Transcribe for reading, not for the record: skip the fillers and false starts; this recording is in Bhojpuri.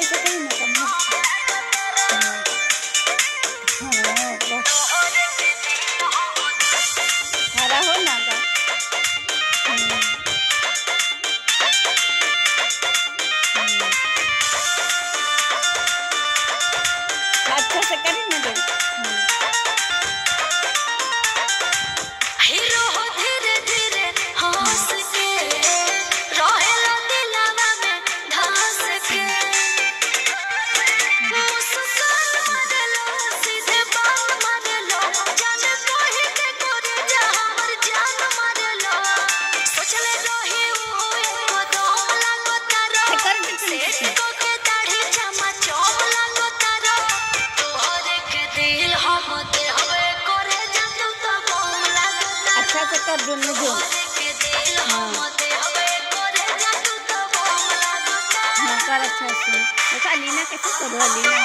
ऐसे कहीं ना कम हरा हो ना गा अच्छा से करी ना दे हीरो हो धीरे धीरे हंस के रोहेला दिलवा में धंस के मुस्कान मारलो सीधे बात मारलो जान कहि के करे जा हमर जान मारलो सोचले रही वो दम लागो तारो सेठ को के दाढ़ी जमा चोम लागो तारो तोहरे के दिल हम दे हवे करे जा तू तो बम लागो अच्छा से कर दोनों जो हाँ कर अच्छा से देखा लीना कैसे करो लीना